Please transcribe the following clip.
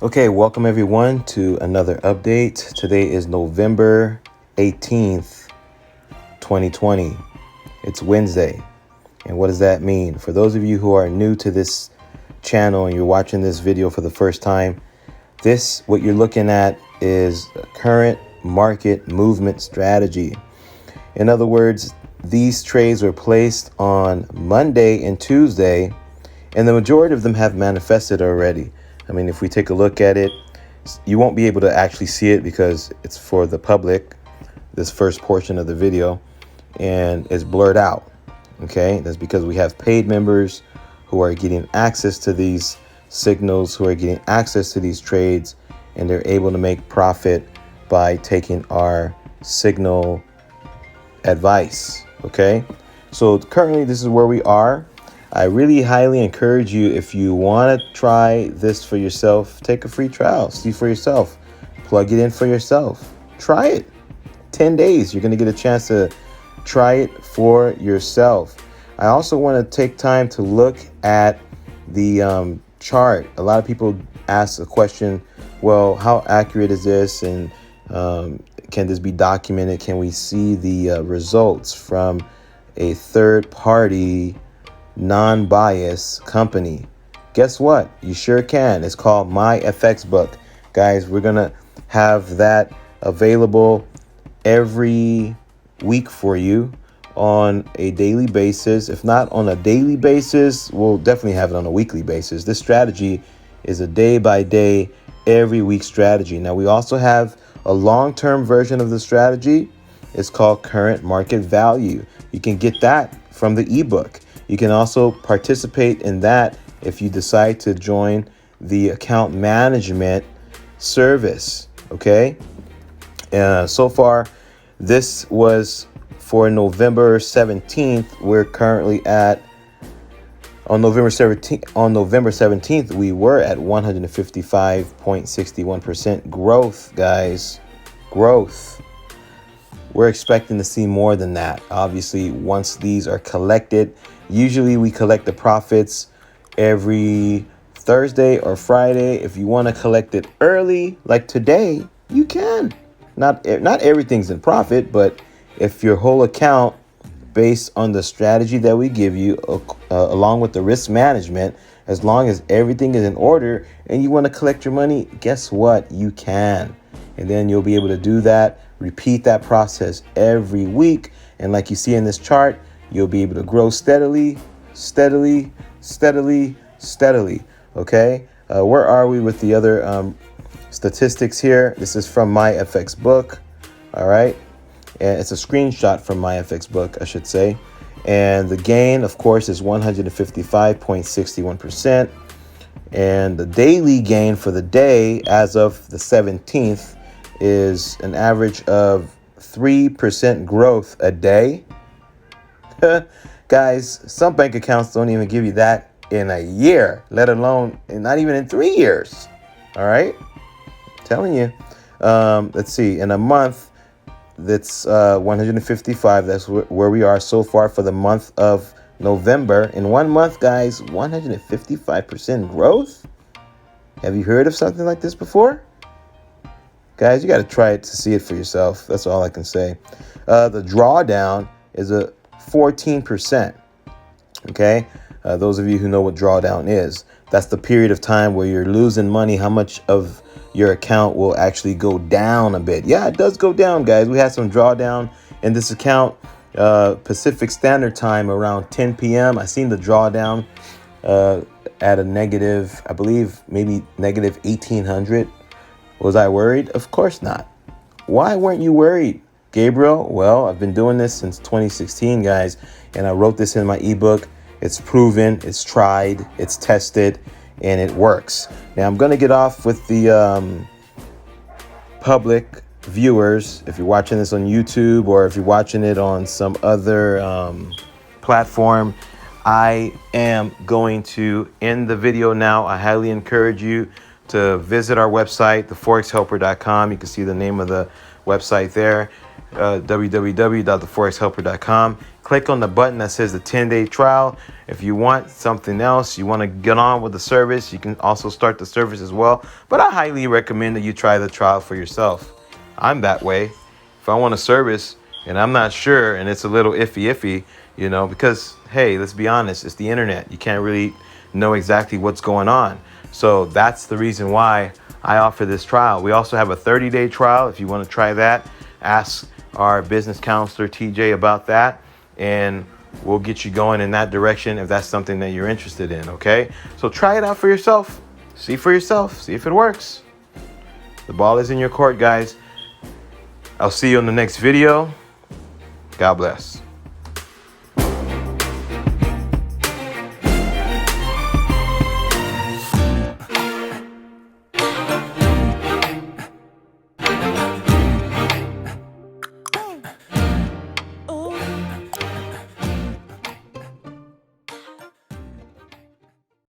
Okay, welcome everyone to another update. Today is November 18th, 2020. It's Wednesday. And what does that mean? For those of you who are new to this channel and you're watching this video for the first time, what you're looking at is a current market movement strategy. In other words, these trades were placed on Monday and Tuesday, and the majority of them have manifested already. I mean, if we take a look at it, you won't be able to actually see it because it's for the public, this first portion of the video, and it's blurred out. Okay, that's because we have paid members who are getting access to these signals, who are getting access to these trades, and they're able to make profit by taking our signal advice. Okay, so currently this is where we are. I really highly encourage you, if you want to try this for yourself, take a free trial, see for yourself, plug it in for yourself, try it. 10 days, you're going to get a chance to try it for yourself. I also want to take time to look at the chart. A lot of people ask the question, well, how accurate is this? And can this be documented? Can we see the results from a third party non-biased company? Guess what? You sure can. It's called My FX Book. Guys, we're going to have that available every week for you on a daily basis. If not on a daily basis, we'll definitely have it on a weekly basis. This strategy is a day by day, every week strategy. Now, we also have a long-term version of the strategy. It's called Current Market Value. You can get that from the ebook. You can also participate in that if you decide to join the account management service. Okay. So far, this was for November 17th. We're currently on November 17th, we were at 155.61% growth, guys. Growth. We're expecting to see more than that. Obviously, once these are collected, usually we collect the profits every Thursday or Friday. If you want to collect it early, like today, you can. Not everything's in profit, but if your whole account, based on the strategy that we give you, along with the risk management, as long as everything is in order and you want to collect your money, guess what? You can. And then you'll be able to do that, repeat that process every week. And like you see in this chart, you'll be able to grow steadily. Okay. Where are we with the other statistics here? This is from My FX Book. All right. And it's a screenshot from My FX Book, I should say. And the gain, of course, is 155.61%. And the daily gain for the day as of the 17th is an average of 3% growth a day. Guys, some bank accounts don't even give you that in a year, let alone, and not even in 3 years. All right. I'm telling you. Let's see. In a month, that's 155. That's where we are so far for the month of November. In 1 month, guys, 155% growth. Have you heard of something like this before? Guys, you got to try it to see it for yourself. That's all I can say. The drawdown is a 14%. Okay. Those of you who know what drawdown is, that's the period of time where you're losing money. How much of your account will actually go down a bit? Yeah, it does go down, guys. We had some drawdown in this account, Pacific Standard Time around 10 p.m. I seen the drawdown at a negative, I believe, maybe negative 1,800. Was I worried? Of course not. Why weren't you worried, Gabriel? Well, I've been doing this since 2016, guys, and I wrote this in my ebook. It's proven, it's tried, it's tested, and it works. Now, I'm going to get off with the public viewers. If you're watching this on YouTube or if you're watching it on some other platform, I am going to end the video now. I highly encourage you to visit our website, theforexhelper.com. You can see the name of the website there. www.theforexhelper.com. Click on the button that says the 10-day trial. If you want something else, you want to get on with the service, you can also start the service as well. But I highly recommend that you try the trial for yourself. I'm that way. If I want a service and I'm not sure and it's a little iffy, because, hey, let's be honest, it's the internet. You can't really know exactly what's going on. So that's the reason why I offer this trial. We also have a 30-day trial. If you want to try that, ask our business counselor, TJ, about that, and we'll get you going in that direction if that's something that you're interested in, okay? So try it out for yourself. See for yourself. See if it works. The ball is in your court, guys. I'll see you in the next video. God bless.